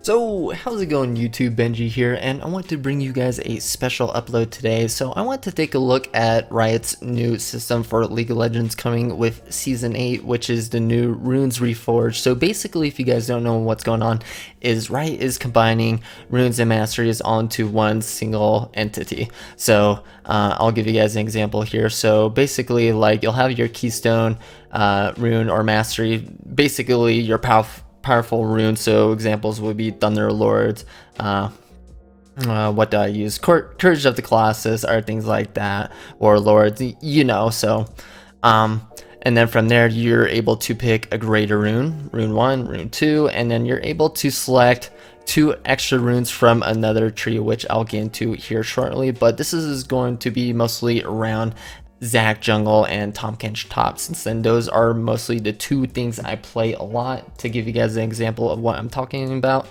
So how's it going, YouTube? Benji here, and I want to bring you guys a special upload today. So I want to take a look at Riot's new system for League of Legends coming with Season 8, which is the new Runes Reforged. So basically, if you guys don't know what's going on, is Riot is combining Runes and Masteries onto one single entity. So I'll give you guys an example here. So basically, like, you'll have your Keystone Rune or Mastery, basically your powerful runes. So examples would be Thunder Lords, what do I use, Courage of the Colossus, or things like that, or Lords, you know. So and then from there you're able to pick a greater rune, rune 1, rune 2, and then you're able to select 2 extra runes from another tree, which I'll get into here shortly. But this is going to be mostly around Zac jungle and Tahm Kench top, since then those are mostly the 2 things I play a lot. To give you guys an example of what I'm talking about,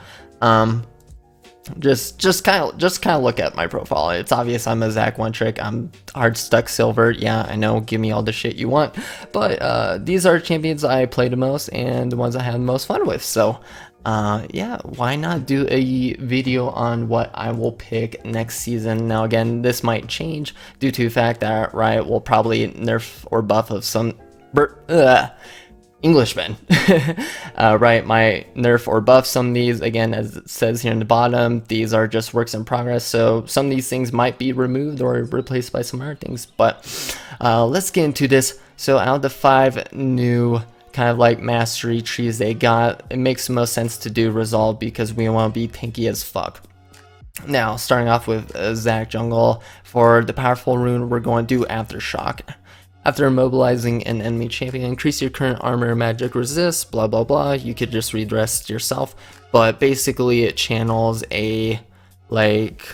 just kind of look at my profile. It's obvious I'm a Zac one trick. I'm hard stuck silver. Yeah, I know, give me all the shit you want, but these are champions I play the most and the ones I have the most fun with. So yeah, why not do a video on what I will pick next season. Now again, this might change due to the fact that Riot will probably nerf or buff of some Englishmen. Riot might nerf or buff some of these. Again, as it says here in the bottom, these are just works in progress, so some of these things might be removed or replaced by some other things. But let's get into this. So out of the 5 new kind of like mastery trees they got, it makes the most sense to do resolve because we want to be tanky as fuck. Now, starting off with Zac jungle, for the powerful rune we're going to do aftershock. After immobilizing an enemy champion, increase your current armor, magic resist, blah blah blah. You could just read the rest yourself, but basically it channels a, like,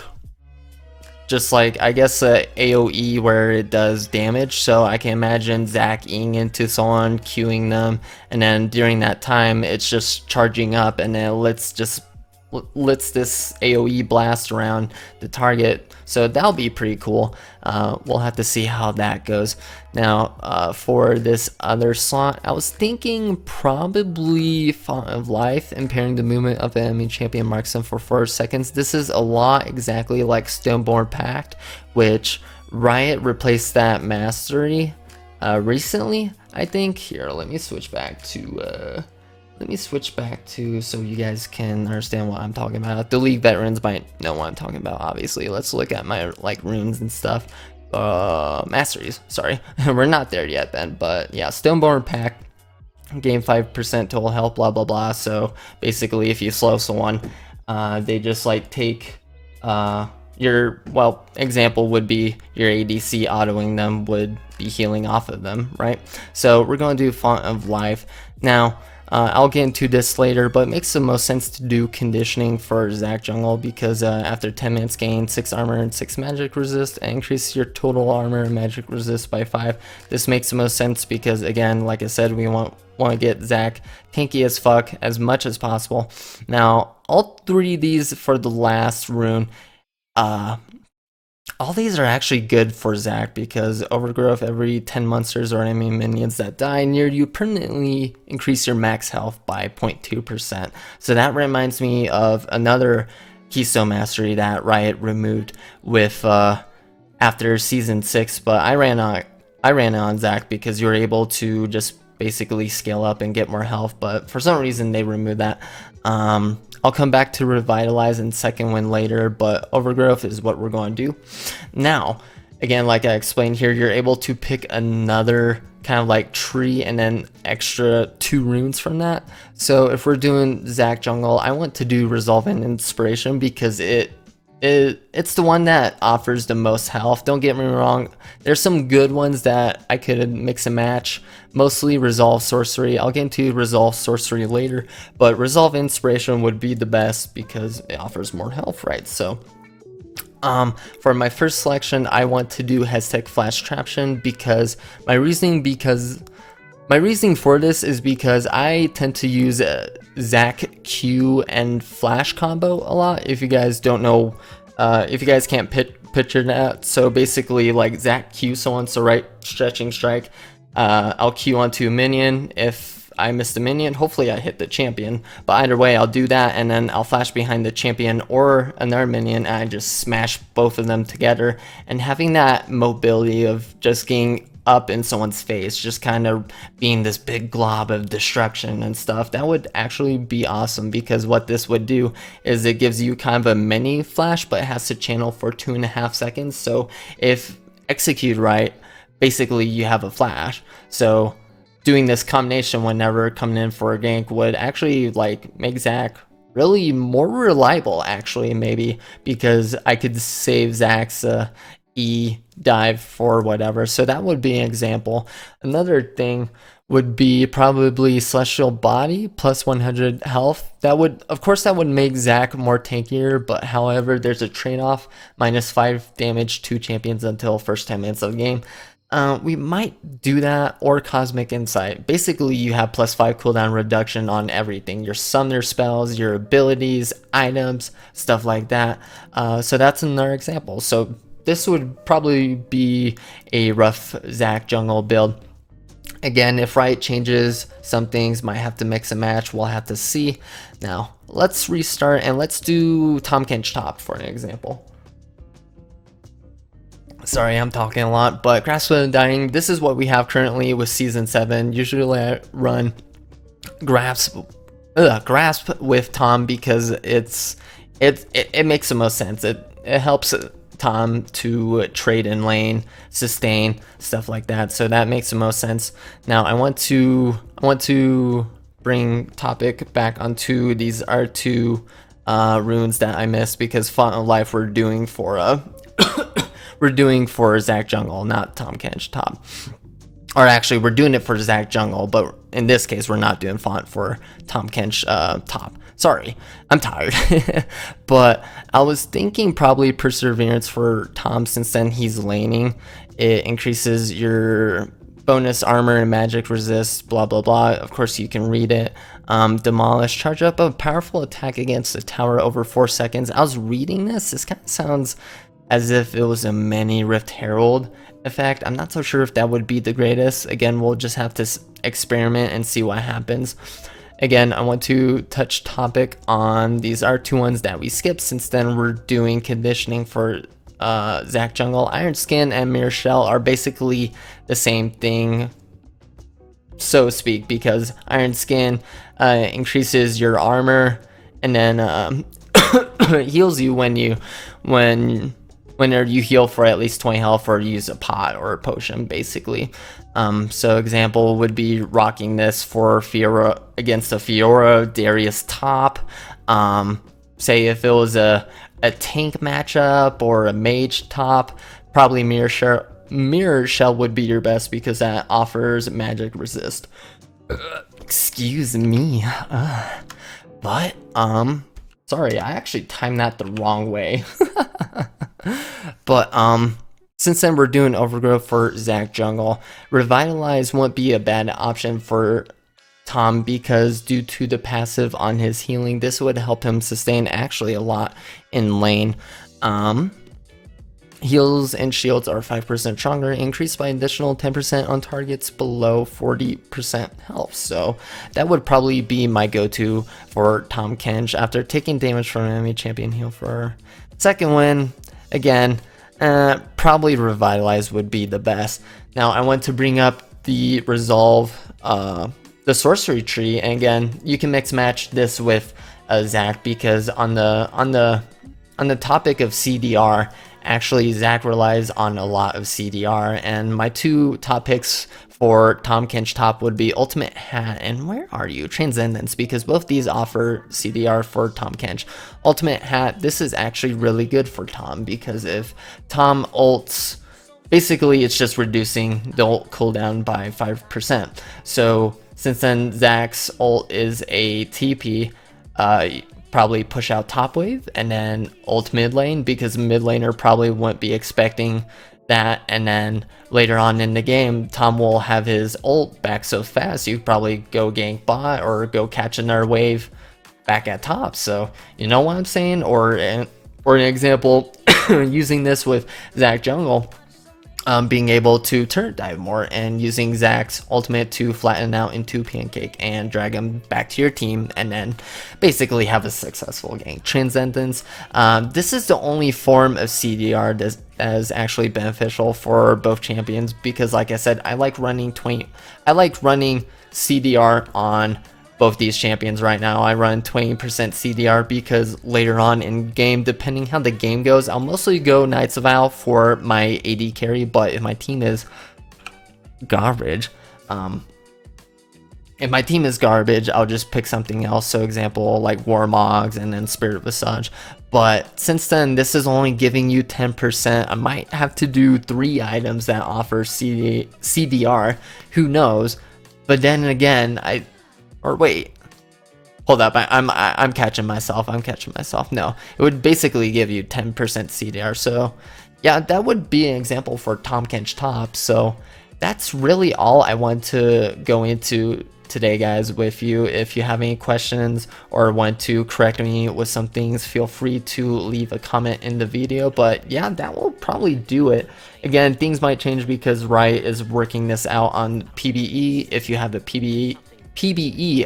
just like, I guess, a AoE where it does damage. So I can imagine Zac-ing into someone, queuing them, and then during that time it's just charging up, and then lets this AoE blast around the target. So that'll be pretty cool. We'll have to see how that goes. Now for this other slot, I was thinking probably Font of Life, impairing the movement of the enemy champion, marks them for 4 seconds. This is a lot exactly like Stoneborn Pact, which Riot replaced that mastery recently, I think. Here, let me switch back to so you guys can understand what I'm talking about. The League veterans might know what I'm talking about, obviously. Let's look at my, like, runes and stuff. Masteries, sorry. We're not there yet then, but yeah, Stoneborn Pact, gain 5% total health, blah blah blah. So basically, if you slow someone, they just like take your, well, example would be your ADC autoing them would be healing off of them, right? So we're going to do Font of Life. Now I'll get into this later, but it makes the most sense to do conditioning for Zac jungle because after 10 minutes gain 6 armor and 6 magic resist, and increase your total armor and magic resist by 5. This makes the most sense because, again, like I said, we want to get Zac tanky as fuck as much as possible. Now all 3 of these for the last rune, all these are actually good for Zac because overgrowth, every 10 monsters or enemy minions that die near you permanently increase your max health by 0.2%. So that reminds me of another Keystone Mastery that Riot removed with after season 6, but I ran it on Zac because you were able to just basically scale up and get more health, but for some reason they removed that. I'll come back to Revitalize and second win later, but Overgrowth is what we're going to do. Now, again, like I explained here, you're able to pick another kind of like tree and then extra 2 runes from that. So if we're doing Zac jungle, I want to do Resolve and Inspiration because it's the one that offers the most health. Don't get me wrong, there's some good ones that I could mix and match, mostly Resolve Sorcery. I'll get into Resolve Sorcery later, but Resolve Inspiration would be the best because it offers more health, right? So for my first selection, I want to do Hextech Flash Traption because my reasoning for this is because I tend to use Zac Q and Flash combo a lot. If you guys don't know, if you guys can't picture that, so basically like Zac Q someone, so right, stretching strike, I'll Q onto a minion. If I missed a minion. Hopefully I hit the champion, but either way I'll do that, and then I'll flash behind the champion or another minion, and I just smash both of them together. And having that mobility of just getting up in someone's face, just kind of being this big glob of destruction and stuff, that would actually be awesome, because what this would do is it gives you kind of a mini flash, but it has to channel for 2.5 seconds. So if executed right, basically you have a flash. So doing this combination whenever coming in for a gank would actually like make Zac really more reliable, actually, maybe, because I could save Zac's E dive for whatever. So that would be an example. Another thing would be probably Celestial Body plus 100 health. That would, of course, that would make Zac more tankier, but however, there's a trade-off: -5 damage to champions until first 10 minutes of the game. We might do that, or Cosmic Insight. Basically, you have +5 cooldown reduction on everything: your summoner spells, your abilities, items, stuff like that. So that's another example. So this would probably be a rough Zac jungle build. Again, if Riot changes some things, might have to mix and match. We'll have to see. Now, let's restart and let's do Tahm Kench top for an example. Sorry, I'm talking a lot, but Grasp of Undying, this is what we have currently with Season 7. Usually I run Grasp with Tahm because it makes the most sense. It helps Tahm to trade in lane, sustain, stuff like that. So that makes the most sense. Now I want to bring topic back onto these R2 runes that I missed, because Font of Life we're doing for we're doing for Zac jungle, not Tahm Kench top. Or actually, we're doing it for Zac jungle, but in this case, we're not doing font for Tahm Kench top. Sorry, I'm tired. But I was thinking probably Perseverance for Tahm, since then he's laning. It increases your bonus armor and magic resist, blah blah blah. Of course, you can read it. Demolish, charge up a powerful attack against a tower over 4 seconds. I was reading this. This kind of sounds as if it was a mini Rift Herald effect. I'm not so sure if that would be the greatest. Again, we'll just have to experiment and see what happens. Again, I want to touch topic on these R2 ones that we skipped, since then we're doing conditioning for Zac jungle. Iron Skin and Mirror Shell are basically the same thing, so to speak, because Iron Skin increases your armor, and then heals you whenever you heal for at least 20 health or use a pot or a potion, basically. So example would be rocking this for Fiora against a Fiora Darius top. Say if it was a tank matchup or a mage top, probably Mirror Shell would be your best, because that offers magic resist. Excuse me. But sorry, I actually timed that the wrong way. But since then we're doing Overgrowth for Zac jungle. Revitalize won't be a bad option for Tahm, because due to the passive on his healing, this would help him sustain actually a lot in lane. Heals and shields are 5% stronger, increased by additional 10% on targets below 40% health. So that would probably be my go-to for Tahm Kench after taking damage from an enemy champion heal for second win. Again, probably Revitalize would be the best. Now I want to bring up the Resolve, the sorcery tree, and again, you can mix match this with Zac, because on the topic of CDR, actually Zac relies on a lot of CDR, and my two top picks for Tahm Kench top would be Ultimate Hat and where are you? Transcendence, because both these offer CDR for Tahm Kench. Ultimate Hat, this is actually really good for Tahm, because if Tahm ults, basically it's just reducing the ult cooldown by 5%. So since then Zac's ult is a TP, probably push out top wave and then ult mid lane, because mid laner probably wouldn't be expecting that, and then later on in the game Tahm will have his ult back so fast you probably go gank bot or go catch another wave back at top. So you know what I'm saying? Or an example, using this with Zac jungle, being able to turret dive more and using Zach's ultimate to flatten out into Pancake and drag him back to your team, and then basically have a successful game. Transcendence. This is the only form of CDR that is actually beneficial for both champions, because like I said, I like running CDR on both these champions right now. I run 20% CDR because later on in game, depending how the game goes, I'll mostly go Knights of Owl for my AD carry, but if my team is garbage, I'll just pick something else. So example, like Warmogs and then Spirit Visage. But since then, this is only giving you 10%. I might have to do 3 items that offer CDR. Who knows? But then again, wait, hold up, I'm catching myself. No, it would basically give you 10% CDR. So yeah, that would be an example for Tahm Kench top. So that's really all I want to go into today, guys, with you. If you have any questions or want to correct me with some things, feel free to leave a comment in the video. But yeah, that will probably do it. Again, things might change because Riot is working this out on PBE. If you have the PBE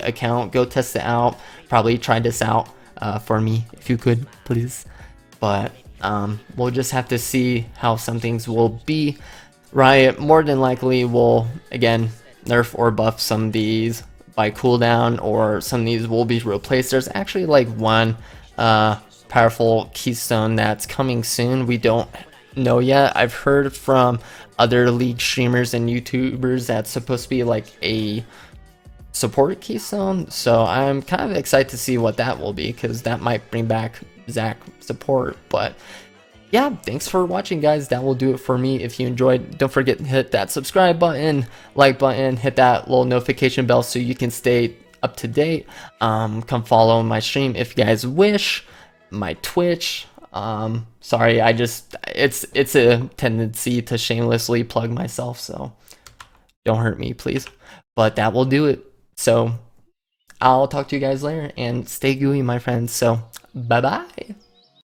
account, go test it out. Probably try this out for me if you could, please. But we'll just have to see how some things will be. Riot more than likely will again nerf or buff some of these by cooldown, or some of these will be replaced. There's actually like one powerful keystone that's coming soon. We don't know yet. I've heard from other League streamers and YouTubers that's supposed to be like a support keystone, so I'm kind of excited to see what that will be, because that might bring back Zach support. But yeah, thanks for watching, guys. That will do it for me. If you enjoyed, don't forget to hit that subscribe button, like button, hit that little notification bell so you can stay up to date. Come follow my stream if you guys wish, my Twitch. Sorry, it's a tendency to shamelessly plug myself, so don't hurt me, please. But that will do it. So I'll talk to you guys later, and stay gooey, my friends. So bye bye.